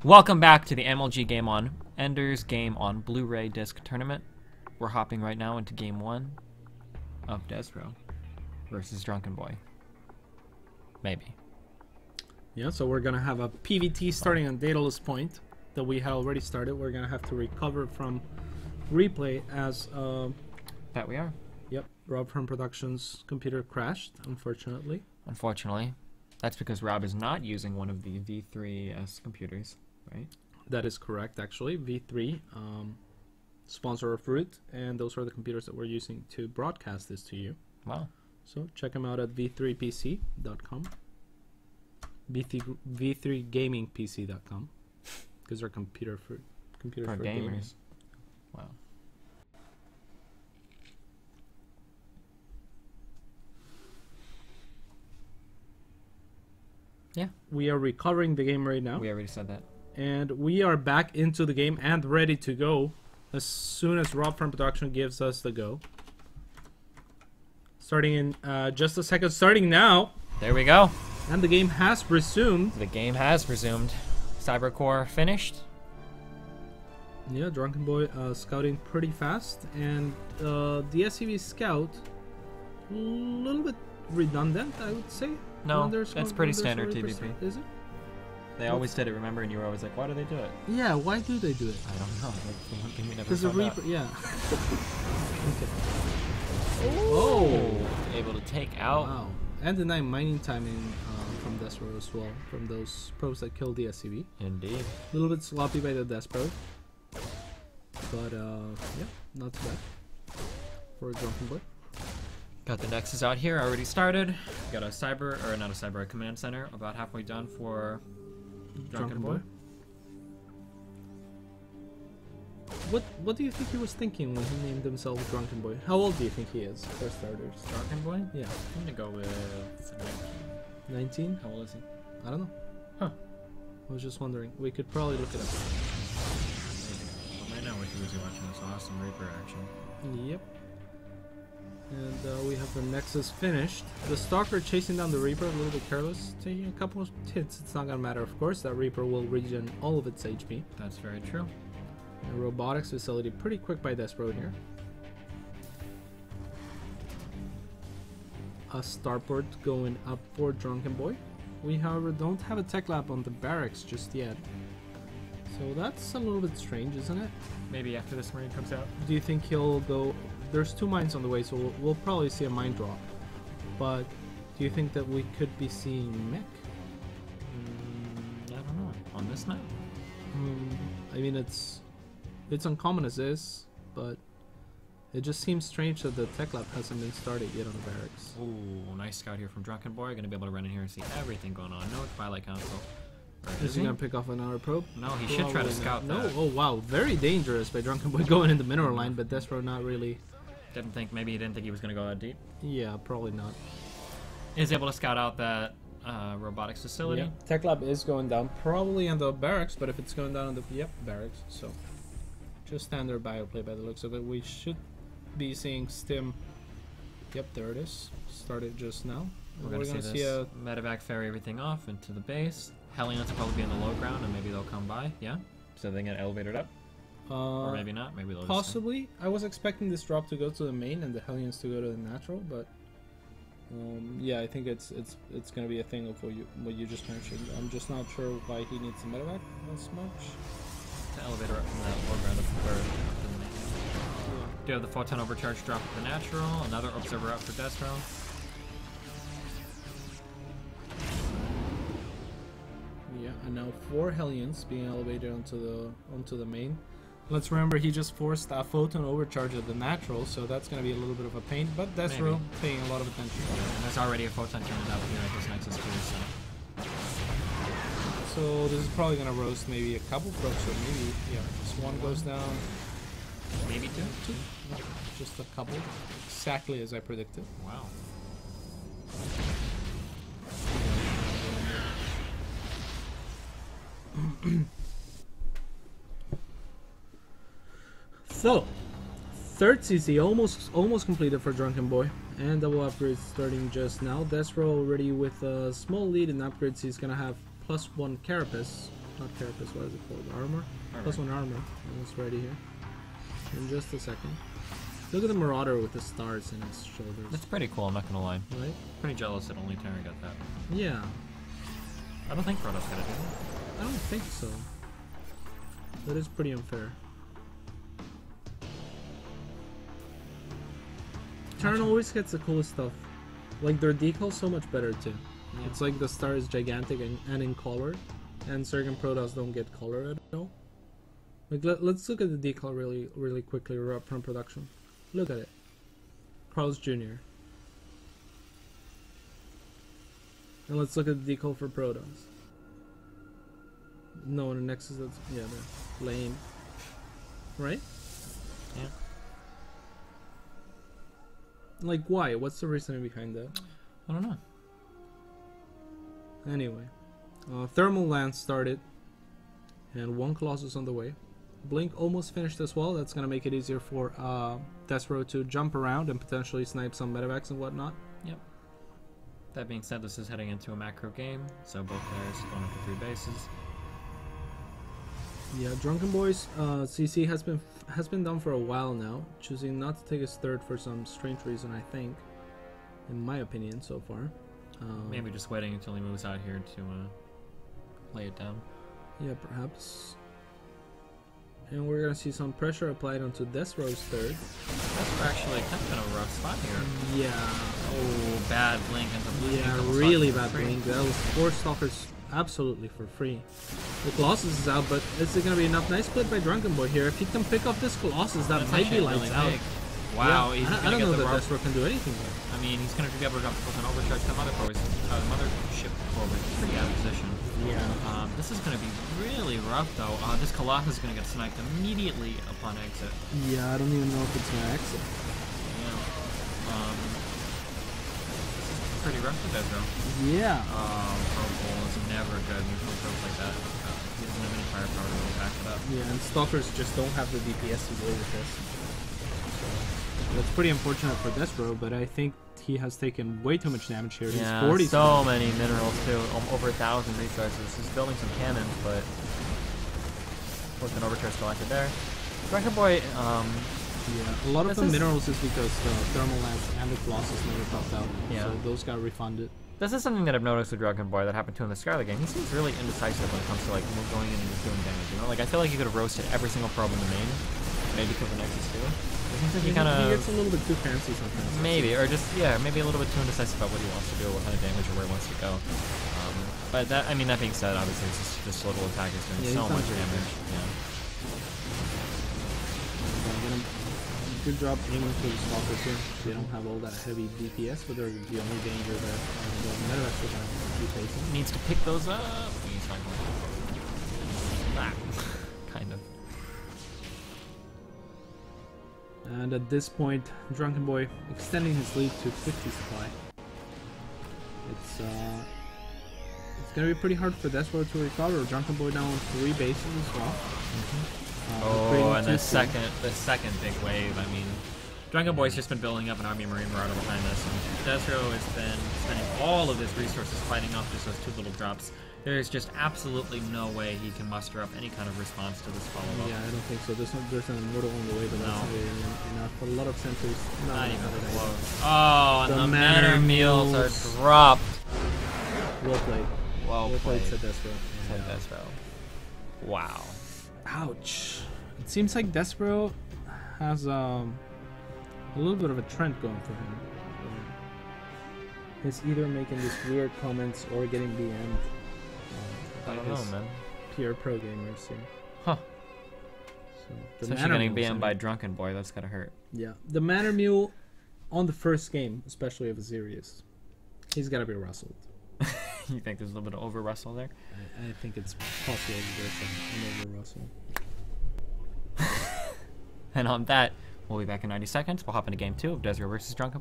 Welcome back to the MLG Game On Enders Game on Blu-ray Disc Tournament. We're hopping right now into Game 1 of DesRow versus Drunkenboi. Maybe. Yeah, so we're gonna have a PVT starting on Daedalus Point that we had already started. We're gonna have to recover from replay as That we are. Yep, Rob from Productions' computer crashed, unfortunately. Unfortunately. That's because Rob is not using one of the V3S computers, right? That is correct, actually. V3, sponsor of Root, and those are the computers that we're using to broadcast this to you. Wow. So check them out at v3pc.com. v3gamingpc.com, because they're computers for gamers. gaming. Wow. Yeah. We are recovering the game right now. We already said that. And we are back into the game and ready to go as soon as Rob from Production gives us the go. Starting in just a second. Starting now. There we go. And the game has resumed. The game has resumed. Cybercore finished. Yeah, Drunkenboi scouting pretty fast. And the SCV scout, a little bit redundant, I would say. No, that's pretty standard TVP. Is it? They always did it, remember? And you were always like, why do they do it? Yeah, why do they do it? I don't know. That's the one thing we never Because the found out. Reaper, yeah. Okay. Oh! Able to take out. Wow. And deny mining timing from DesRow as well, from those pros that killed the SCV. Indeed. A little bit sloppy by the Despro. But, yeah, not too bad for a Drunkenboi. Got the Nexus out here, already started. Got a cyber, or not a cyber, a command center about halfway done for Drunkenboi. What do you think he was thinking when he named himself Drunkenboi? How old do you think he is, for starters? Drunkenboi? Yeah. I'm gonna go with 19? How old is he? I don't know. Huh. I was just wondering. We could probably look it up. Well, right now we're too busy watching this awesome Reaper action. Yep. And we have the Nexus finished. The Stalker chasing down the Reaper, a little bit careless. Taking a couple of hits, it's not gonna matter, of course. That Reaper will regen all of its HP. That's very true. The robotics facility pretty quick by DesRow here. A starport going up for Drunkenboi. We, however, don't have a tech lab on the barracks just yet. So that's a little bit strange, isn't it? Maybe after this Marine comes out. Do you think he'll go... There's 2 mines on the way, so we'll probably see a mine drop. But do you think that we could be seeing mech? I don't know. On this map? I mean, it's uncommon as is, but it just seems strange that the tech lab hasn't been started yet on the barracks. Ooh, nice scout here from Drunkenboi. Gonna be able to run in here and see everything going on. No Twilight Council. Or Is he gonna pick off another probe? No, he should try to scout No. that. Oh wow, very dangerous by Drunkenboi going in the mineral line, but DesRow not really. Maybe he didn't think he was gonna go that deep. Yeah, probably not. Is able to scout out that robotics facility. Yeah. Tech lab is going down, probably on the barracks, but if it's going down on the barracks, so just standard bioplay by the looks of it. We should be seeing stim. Yep, there it is. Started just now. We're gonna see this medevac ferry everything off into the base. Hellions will probably be in the low ground, and maybe they'll come by. Yeah, so they get elevated up. Or maybe not. Maybe they'll possibly. I was expecting this drop to go to the main and the Hellions to go to the natural, but yeah, I think it's gonna be a thing of what you just mentioned. I'm just not sure why he needs the medevac as much. To elevator up from that low ground up to the main. Yeah. Do have the photon overcharge drop at the natural. Another observer up for DesRow. Yeah, and now 4 Hellions being elevated onto the main. Let's remember he just forced a photon overcharge at the natural, so that's going to be a little bit of a pain, but DesRow paying a lot of attention. Yeah, and there's already a photon coming out here at this Nexus too, so this is probably going to roast maybe a couple probes, or maybe, yeah, just one goes down. Maybe two? No, just a couple. Exactly as I predicted. Wow. So, third CC almost completed for Drunkenboi, and double upgrades starting just now. DesRow already with a small lead in upgrades. He's gonna have +1 Carapace Not carapace, what is it called? Armor? Plus 1 armor. Almost ready here. In just a second. Look at the Marauder with the stars in his shoulders. That's pretty cool, I'm not gonna lie. Right? Pretty jealous that only Terry got that. Yeah. I don't think Protoss got it, do they? I don't think so. That is pretty unfair. Terran always gets the coolest stuff. Like, their decal's so much better too. Yeah. It's like the star is gigantic and in color, and Zerg Protoss don't get color at all. Like, let's look at the decal really quickly right from production. Look at it. Carl's Jr. And let's look at the decal for Protoss. No, the Nexus, that's, yeah, they're lame. Right? Yeah. Like, why? What's the reasoning behind that? I don't know. Anyway. Thermal Lance started. And 1 Colossus on the way. Blink almost finished as well. That's going to make it easier for DesRow to jump around and potentially snipe some medevacs and whatnot. Yep. That being said, this is heading into a macro game, so both players going up to 3 bases. Yeah, Drunkenboi's CC has been done for a while now, choosing not to take his third for some strange reason, I think, in my opinion so far. Maybe just waiting until he moves out here to lay it down. Yeah, perhaps. And we're gonna see some pressure applied onto DesRow's third. That's actually kind of in a rough spot here. Yeah. Oh, bad blink into blue. Yeah, really bad blink. That was 4 Stalkers absolutely for free. The Colossus is out, but is it gonna be enough? Nice split by Drunkenboi here. If he can pick up this Colossus, that might be lights really out. big. Wow, yeah, he's I don't know that the DesRow can do anything there. I mean, he's going to be able to with an overcharge the mothership forward. Pretty out of position. Yeah. This is going to be really rough, though. This Colossus is going to get sniped immediately upon exit. Yeah, I don't even know if it's going to exit. Yeah. This is pretty rough for DesRow. Yeah. Purple is never good. Neutral probes like that. He doesn't have any firepower to really back it up. Yeah, and Stalkers just don't have the DPS to deal with this. That's pretty unfortunate for DesRow, but I think he has taken way too much damage here. Yeah, he's 40 so many minerals too, over 1,000 resources. He's building some cannons, but with an overcharge still active there. Drunkenboi, yeah, a lot of the minerals is because the thermal lance and the Colossus never popped out. Yeah. So those got refunded. This is something that I've noticed with Drunkenboi that happened to him in the Scarlet game. He seems really indecisive when it comes to like going in and just doing damage. You know, like I feel like he could have roasted every single probe in the main, maybe because of Nexus too. It seems like he kind of gets a little bit too fancy sometimes. Maybe, or just maybe a little bit too indecisive about what he wants to do, what kind of damage or where he wants to go. But that, I mean, that being said, obviously this little attack is doing so much damage. Yeah. Good job aiming for the Stalkers here. They don't have all that heavy DPS, but they're the only danger that the Medevacs are going to be facing. Needs to pick those up. He's fine. That kind of. And at this point, Drunkenboi extending his lead to 50 supply. It's gonna be pretty hard for DesRow to recover. Drunkenboi down on 3 bases as well. Oh, and the second big wave. I mean, Drunkenboi's just been building up an army marine marauder behind us, and DesRow has been spending all of his resources fighting off just those 2 little drops. There's just absolutely no way he can muster up any kind of response to this follow-up. Yeah, I don't think so. There's an immortal on the way, but that's not really enough. For a lot of sentries, not even close. Oh, and the manor meals are dropped. Well played. Well played. Said DesRow. Said DesRow. Wow. Ouch. It seems like DesRow has a little bit of a trend going for him. He's either making these weird comments or getting BM'd. I don't know, man. Pure pro gamers here. Huh. So especially getting BM'd by Drunkenboi, that's gotta hurt. Yeah. The Manor Mule on the first game, especially of Azirius, he's gotta be rustled. You think there's a little bit of over rustle there? I think it's possible there's an over rustle. And on that, we'll be back in 90 seconds. We'll hop into game 2 of DesRow versus Drunkenboi.